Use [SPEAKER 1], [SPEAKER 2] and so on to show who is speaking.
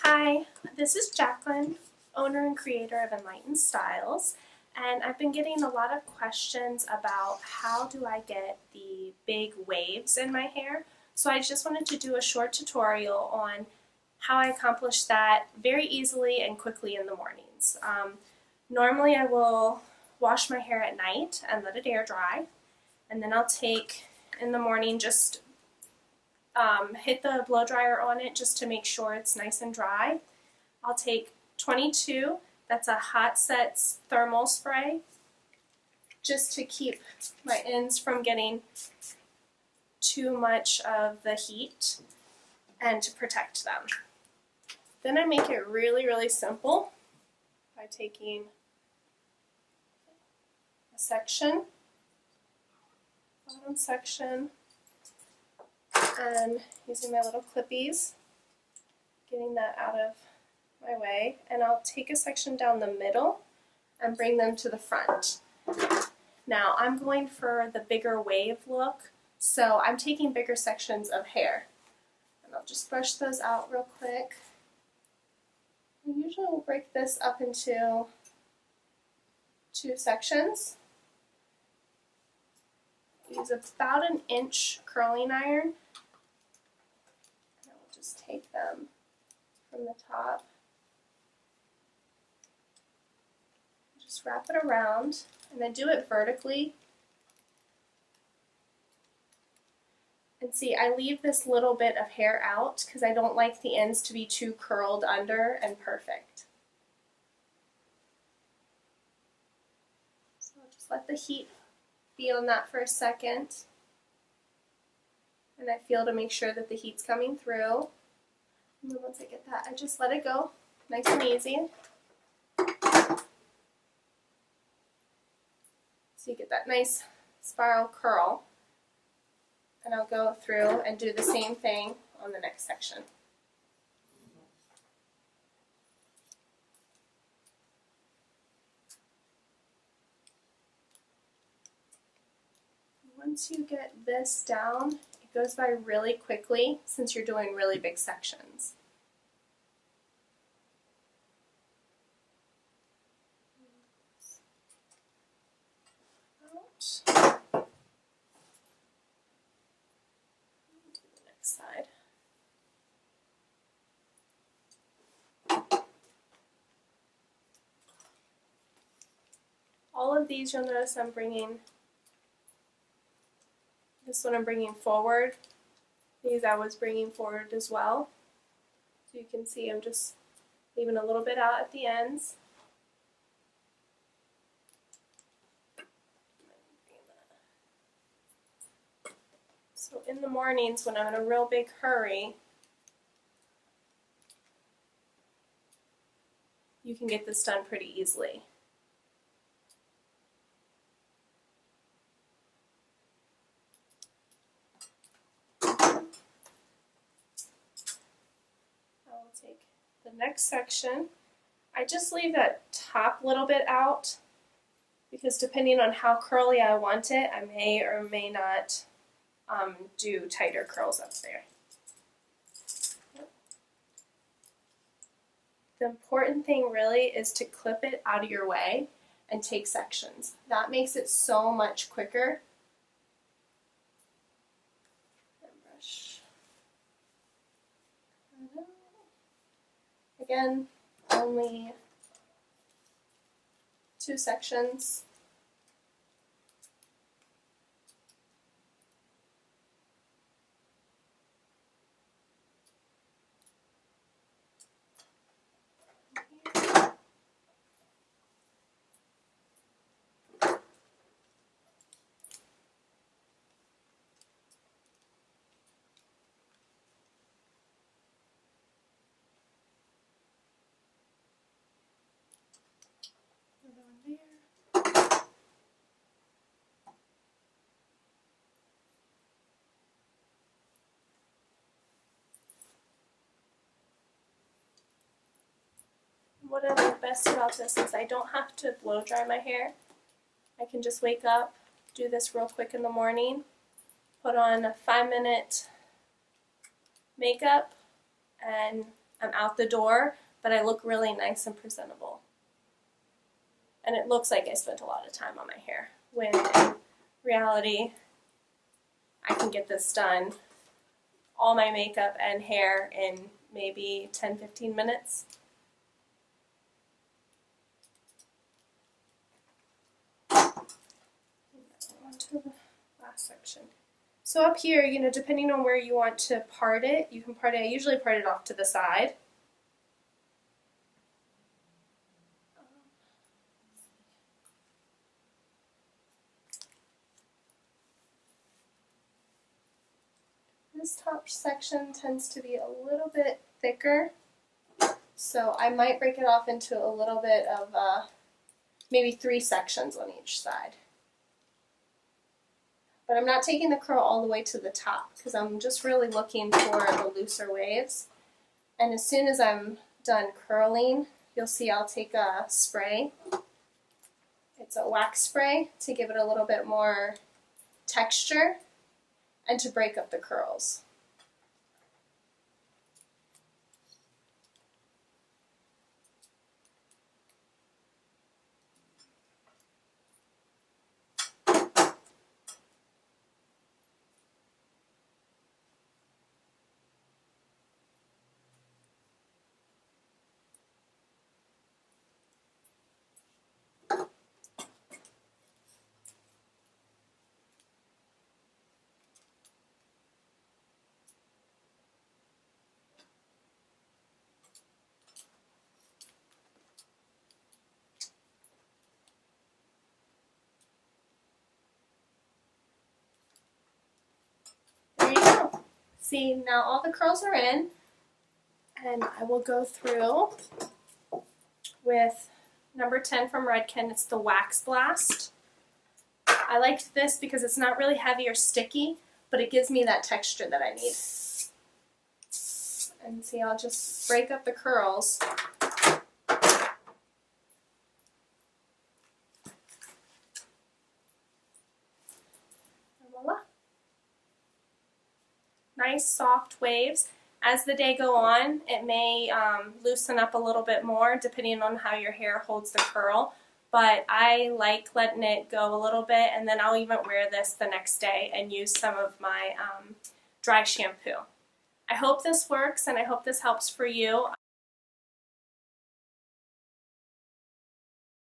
[SPEAKER 1] Hi, this is Jacqueline, owner and creator of Enlightened Styles, and I've been getting a lot of questions about how do I get the big waves in my hair. So I just wanted to do a short tutorial on how I accomplish that very easily and quickly in the mornings. Normally I will wash my hair at night and let it air dry, and then I'll take in the morning just hit the blow dryer on it just to make sure it's nice and dry. I'll take 22, that's a Hot Sets thermal spray, just to keep my ends from getting too much of the heat and to protect them. Then I make it really, really simple by taking a section, bottom section, and using my little clippies, getting that out of my way, and I'll take a section down the middle and bring them to the front. Now I'm going for the bigger wave look, so I'm taking bigger sections of hair, and I'll just brush those out real quick. I usually will break this up into 2 sections. Use about an inch curling iron. Just take them from the top, just wrap it around, and then do it vertically. And see, I leave this little bit of hair out because I don't like the ends to be too curled under and perfect. So I'll just let the heat be on that for a second. And I feel to make sure that the heat's coming through. And then once I get that, I just let it go, nice and easy. So you get that nice spiral curl. And I'll go through and do the same thing on the next section. Once you get this down, it goes by really quickly since you're doing really big sections. Out. Do the next side. All of these you'll notice I'm bringing. This one I'm bringing forward. These I was bringing forward as well. So you can see I'm just leaving a little bit out at the ends. So in the mornings when I'm in a real big hurry, you can get this done pretty easily. Take the next section. I just leave that top little bit out because depending on how curly I want it, I may or may not do tighter curls up there. The important thing really is to clip it out of your way and take sections. That makes it so much quicker. And brush. Again, only 2 sections. What I like best about this is I don't have to blow dry my hair. I can just wake up, do this real quick in the morning, put on a 5-minute makeup, and I'm out the door, but I look really nice and presentable. And it looks like I spent a lot of time on my hair, when in reality, I can get this done, all my makeup and hair, in maybe 10-15 minutes. On to the last section. So up here, you know, depending on where you want to part it, you can part it, I usually part it off to the side. This top section tends to be a little bit thicker, so I might break it off into a little bit of maybe 3 sections on each side. But I'm not taking the curl all the way to the top because I'm just really looking for the looser waves. And as soon as I'm done curling, you'll see I'll take a spray. It's a wax spray to give it a little bit more texture and to break up the curls. There you go. See, now all the curls are in, and I will go through with number 10 from Redken. It's the Wax Blast. I like this because it's not really heavy or sticky, but it gives me that texture that I need. And see, I'll just break up the curls. And voila. Nice soft waves. As the day go on, it may loosen up a little bit more depending on how your hair holds the curl, but I like letting it go a little bit, and then I'll even wear this the next day and use some of my dry shampoo. I hope this works, and I hope this helps for you.